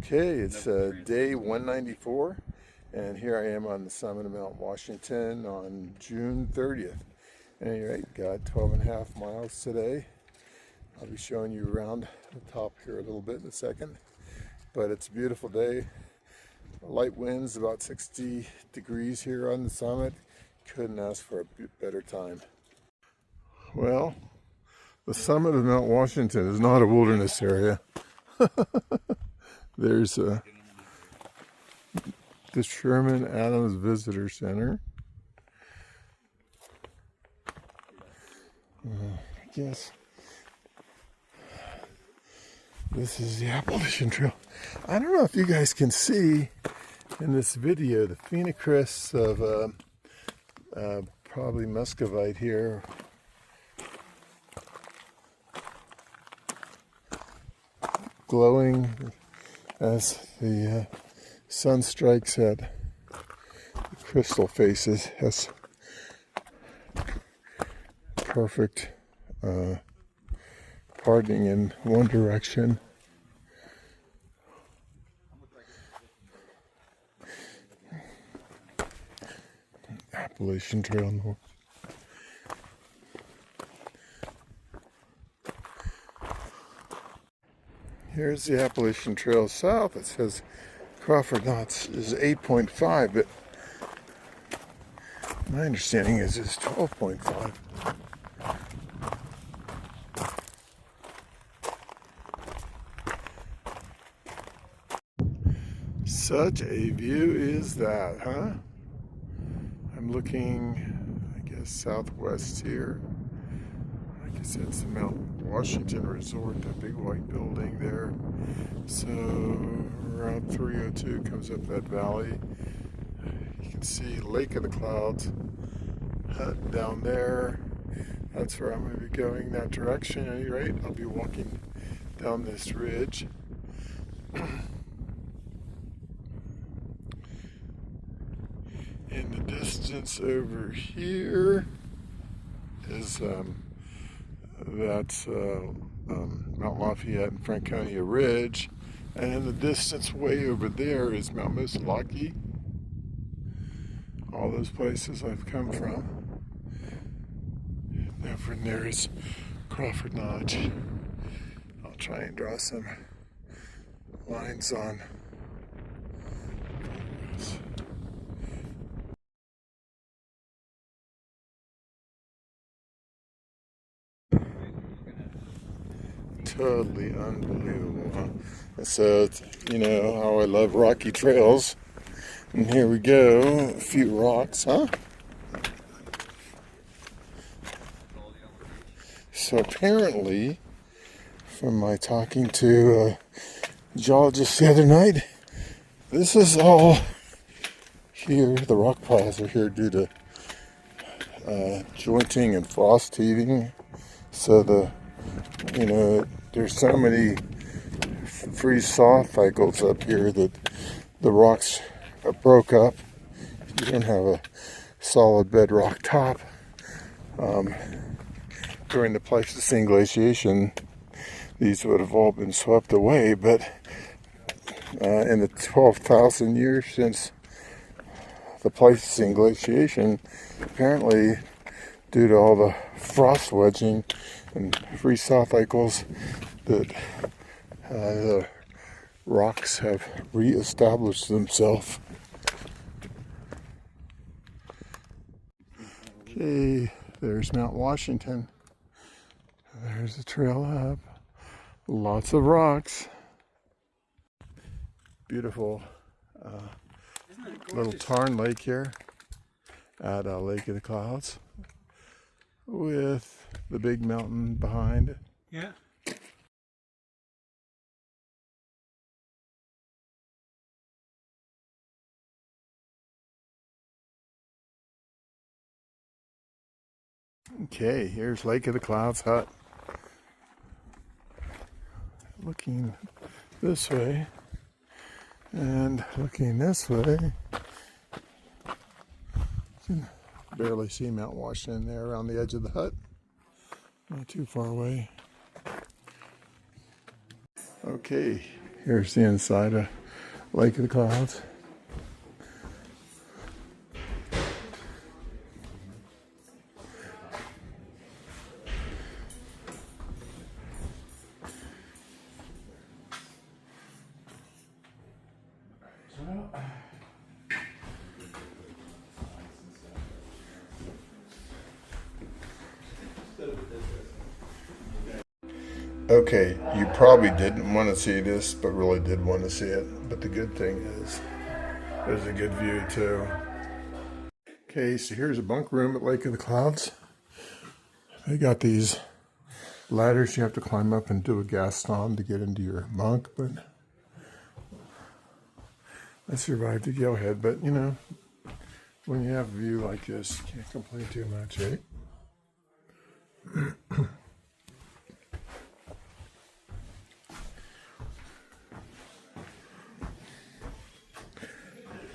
Okay, it's day 194, and here I am on the summit of Mount Washington on June 30th. At any rate, got 12.5 miles today. I'll be showing you around the top here a little bit in a second, but it's a beautiful day. Light winds, about 60 degrees here on the summit. Couldn't ask for a better time. Well, the summit of Mount Washington is not a wilderness area. There's the Sherman Adams Visitor Center. I guess this is the Appalachian Trail. I don't know if you guys can see in this video the phenocrysts of probably muscovite here. Glowing as the sun strikes at the crystal faces. Has perfect parting in one direction. Appalachian Trail north. Here's the Appalachian Trail south. It says Crawford Notch is 8.5, but my understanding is it's 12.5. Such a view is that, huh? I'm looking, I guess, southwest here. I guess that's the Mount Washington Resort, that big white building there. So Route 302 comes up that valley. You can see Lake of the Clouds hut down there. That's where I'm going to be going, that direction. At any rate, I'll be walking down this ridge. In the distance over here is that's Mount Lafayette and Franconia Ridge, and in the distance way over there is Mount Mizpah. All those places I've come from. Over there is Crawford Notch. I'll try and draw some lines on. Totally unbelievable, huh? And so, you know how I love rocky trails. And here we go, a few rocks, huh? So apparently, from my talking to a geologist the other night, this is all here, the rock piles are here due to jointing and frost heaving. So there's so many freeze-thaw cycles up here that the rocks broke up. You don't have a solid bedrock top. During the Pleistocene glaciation, these would have all been swept away, but in the 12,000 years since the Pleistocene glaciation, apparently due to all the frost wedging and freeze-thaw cycles, that the rocks have re-established themselves. Okay, there's Mount Washington. There's the trail up. Lots of rocks. Beautiful little tarn lake here at Lake of the Clouds, with the big mountain behind. Yeah. Okay, here's Lake of the Clouds hut. Looking this way and looking this way, you can barely see Mount Washington there around the edge of the hut. Not too far away. Okay, Here's the inside of Lake of the Clouds. Okay, you probably didn't want to see this, but really did want to see it. But the good thing is, there's a good view too. Okay, so here's a bunk room at Lake of the Clouds. They got these ladders you have to climb up and do a gas stomp to get into your bunk, but I survived the yellowhead. But you know, when you have a view like this, you can't complain too much, right?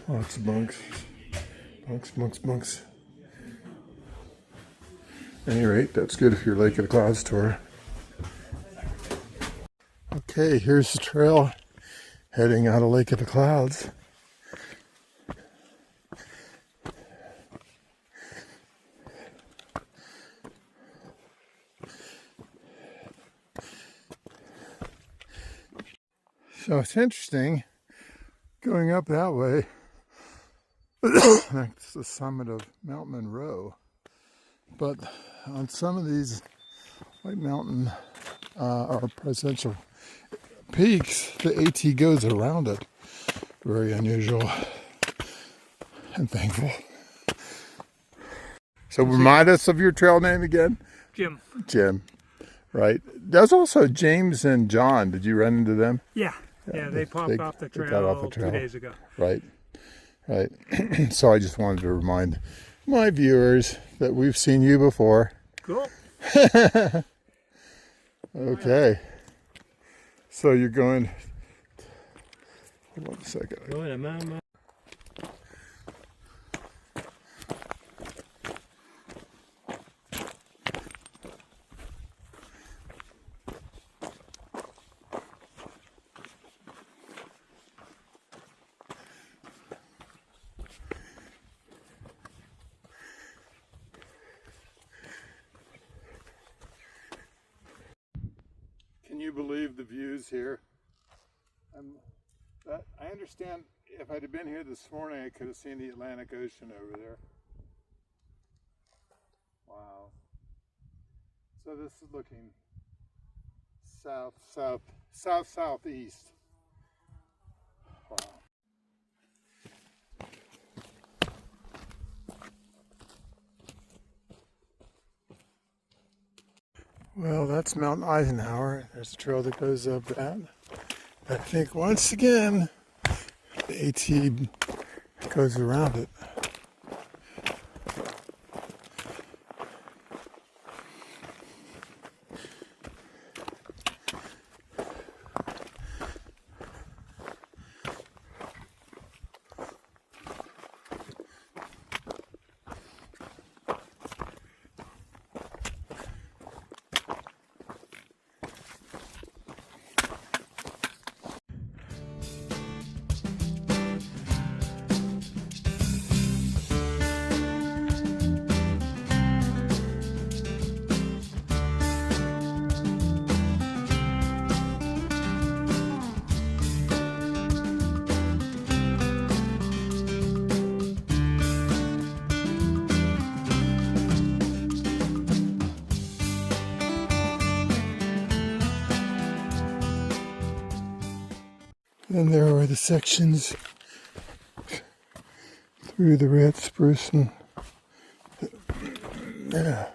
Lots of bunks. Bunks. At any rate, that's good if you're Lake of the Clouds tour. Okay, here's the trail heading out of Lake of the Clouds. So it's interesting going up that way. That's the summit of Mount Monroe. But on some of these White Mountain or presidential peaks, the AT goes around it. Very unusual and thankful. So remind us of your trail name again. Jim, right. There's also James and John. Did you run into them? Yeah, they popped off the trail 2 days ago. Right. So I just wanted to remind my viewers that we've seen you before. Cool. Okay. So you're going. Hold on a second. Can you believe the views here? I understand if I'd have been here this morning, I could have seen the Atlantic Ocean over there. Wow. So this is looking southeast. Wow. Well, that's Mount Eisenhower. There's a trail that goes up that. I think once again, the AT goes around it. And there are the sections through the red spruce and yeah.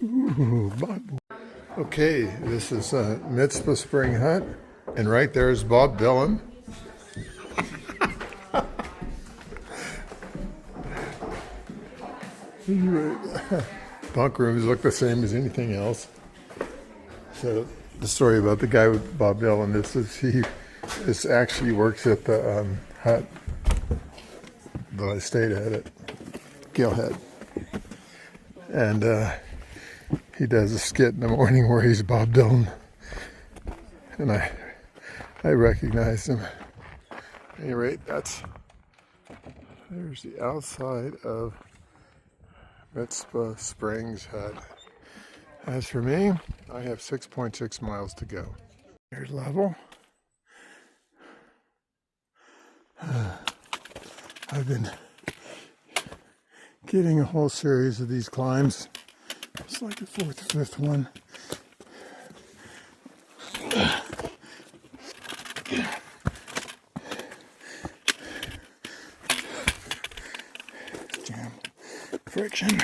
Ooh, okay, this is Mizpah Spring Hut. And right there is Bob Dylan. Bunk rooms look the same as anything else. So the story about the guy with Bob Dylan, this actually works at the hut that I stayed at Gillhead. And he does a skit in the morning where he's Bob Dylan. And I recognized him. At any rate, there's the outside of Mizpah Springs hut. As for me, I have 6.6 miles to go. There's level. I've been getting a whole series of these climbs. It's like the fourth or fifth one. Jam friction.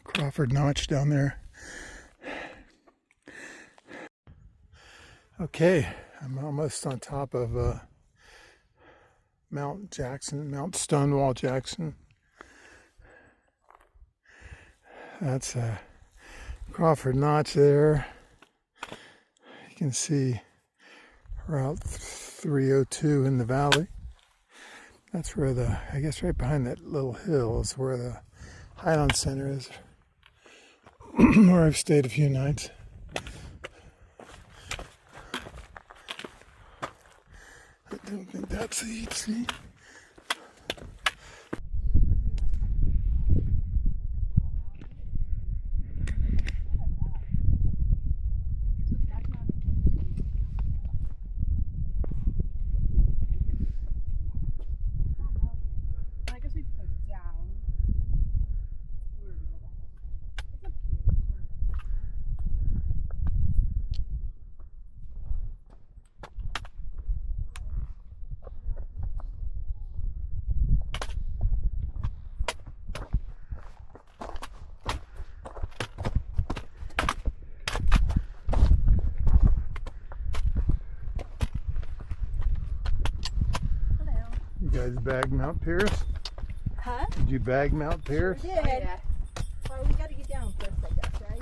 Crawford Notch down there. Okay, I'm almost on top of Mount Stonewall Jackson. That's Crawford Notch there. You can see Route 302 in the valley. That's where I guess right behind that little hill is where the Highland Center is. Where I've stayed a few nights. I don't think that's the EC. You guys bag Mount Pierce? Huh? Did you bag Mount Pierce? Sure did. Oh, yeah. Well, we got to get down first, I guess, right?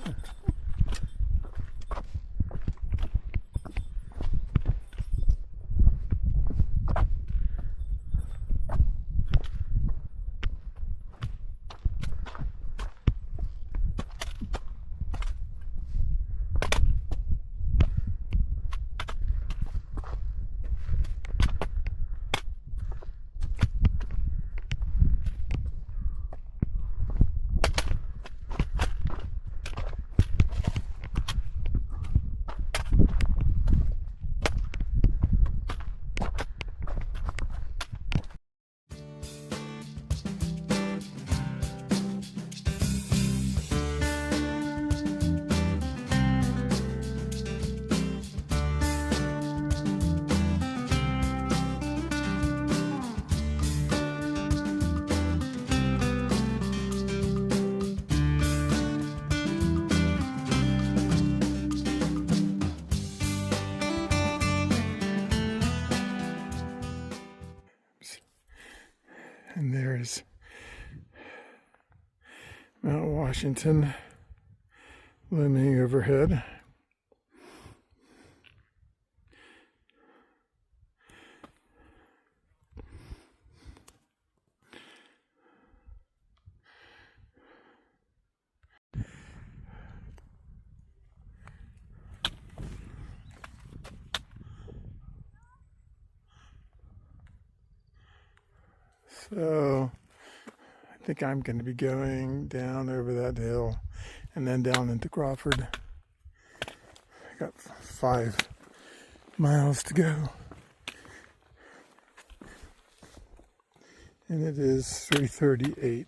And there's Mount Washington looming overhead. So I think I'm going to be going down over that hill and then down into Crawford. I got 5 miles to go. And it is 3:38.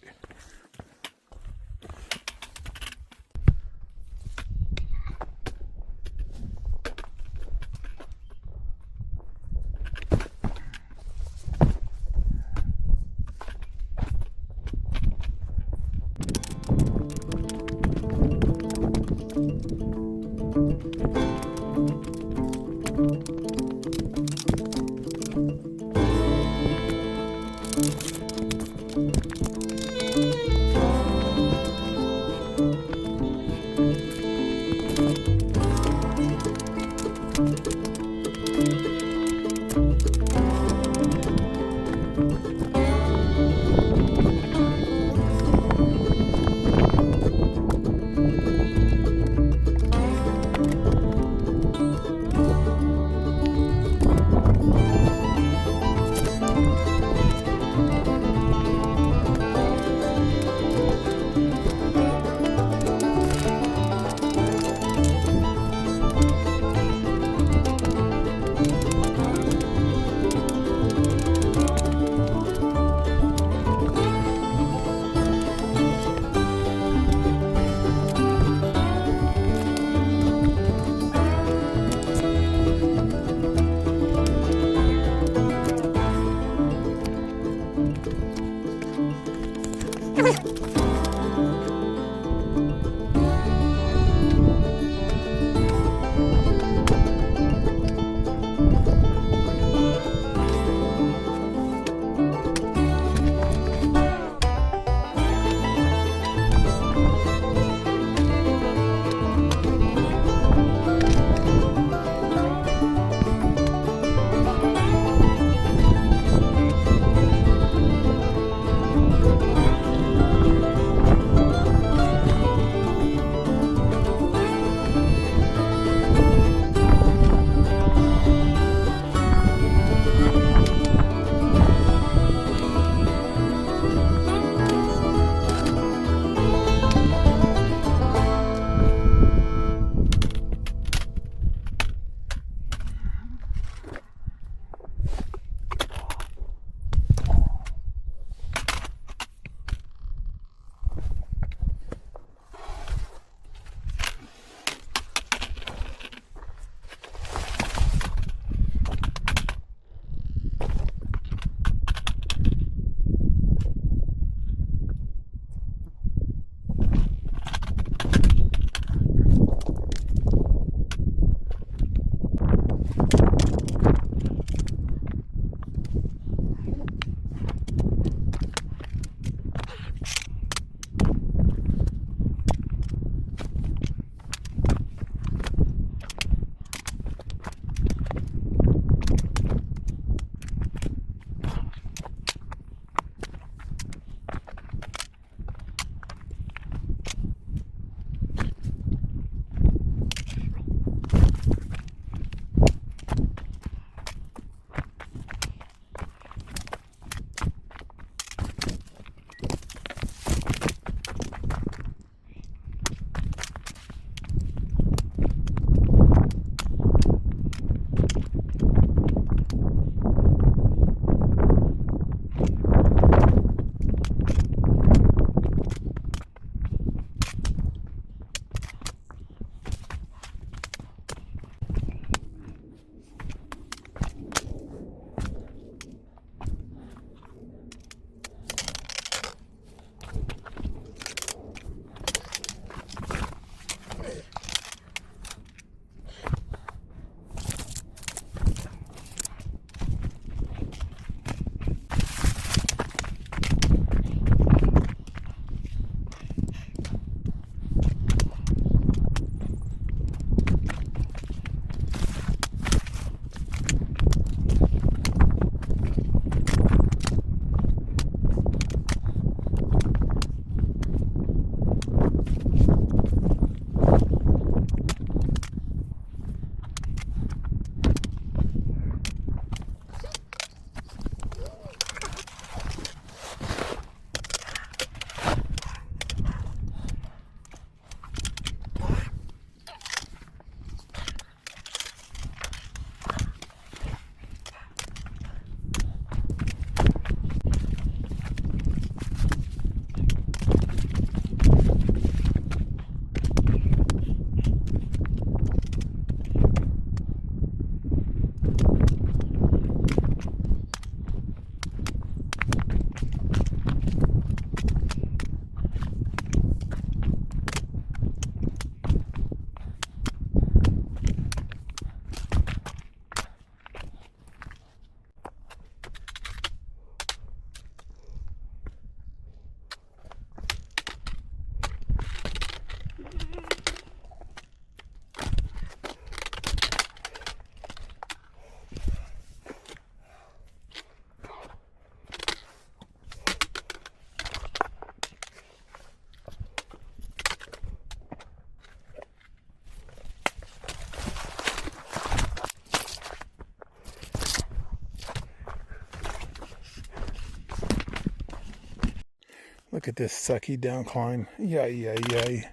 Look at this sucky down climb. Yay.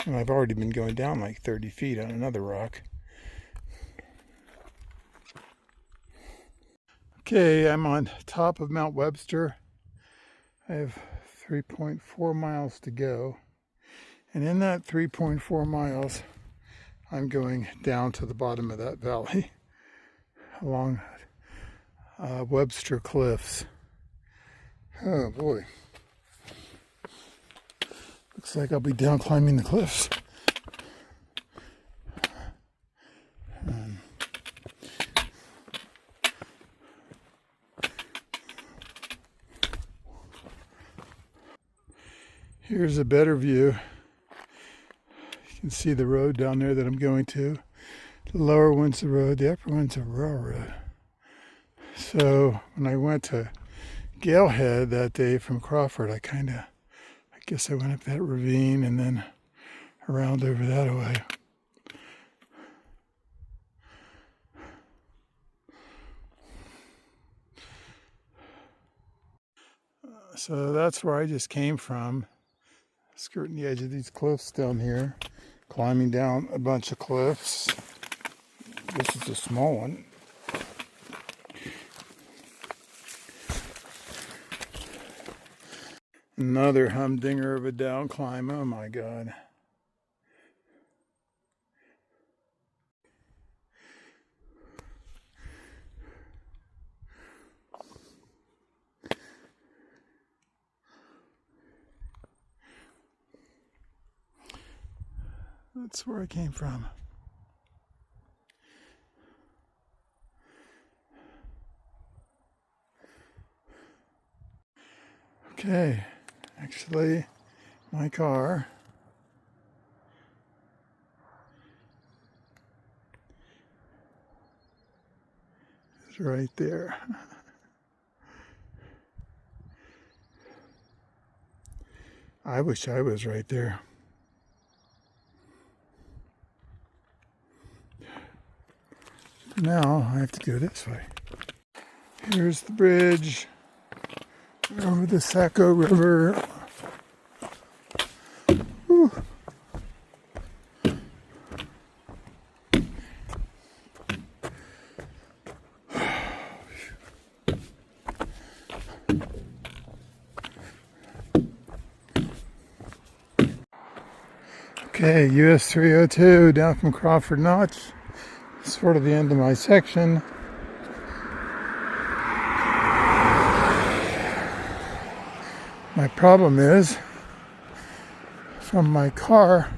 And I've already been going down like 30 feet on another rock. Okay, I'm on top of Mount Webster. I have 3.4 miles to go. And in that 3.4 miles, I'm going down to the bottom of that valley along Webster Cliffs. Oh boy. Looks like I'll be down climbing the cliffs. Here's a better view. You can see the road down there that I'm going to. The lower one's the road, the upper one's a railroad. So when I went to Galehead that day from Crawford, I guess I went up that ravine and then around over that way. So that's where I just came from, skirting the edge of these cliffs down here, climbing down a bunch of cliffs. This is a small one. Another humdinger of a down climb. Oh my God. That's where I came from. Okay, actually, my car is right there. I wish I was right there. Now I have to go this way. Here's the bridge over the Saco River. Whew. Okay, US 302 down from Crawford Notch. Sort of the end of my section. My problem is, from my car,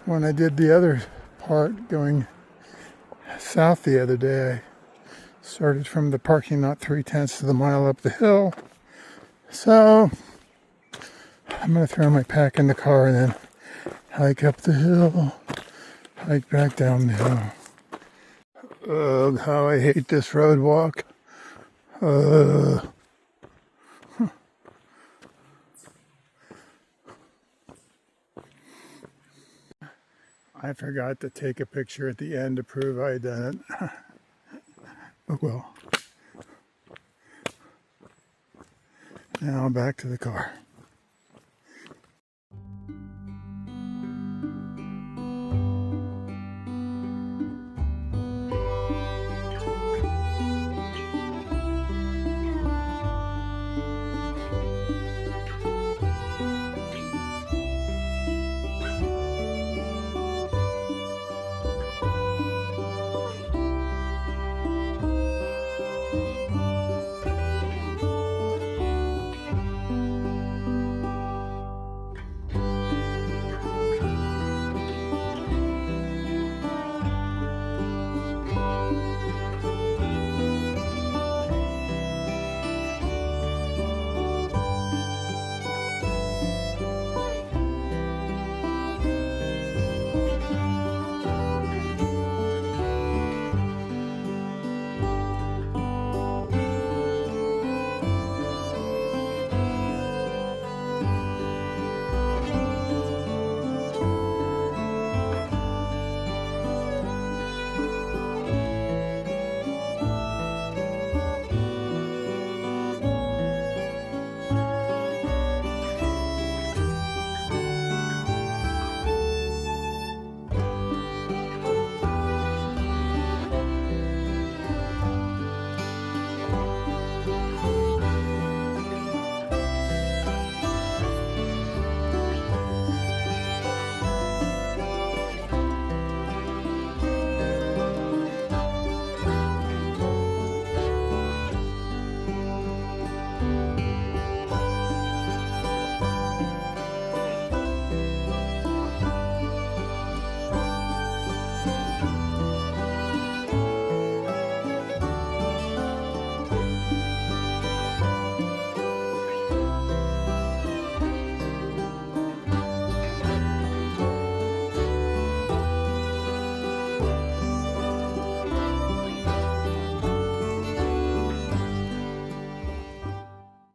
when I did the other part going south the other day, I started from the parking lot 3/10 of the mile up the hill. So I'm going to throw my pack in the car and then hike up the hill, hike back down the hill. Ugh, how I hate this road walk. I forgot to take a picture at the end to prove I had done it. Oh well. Now back to the car.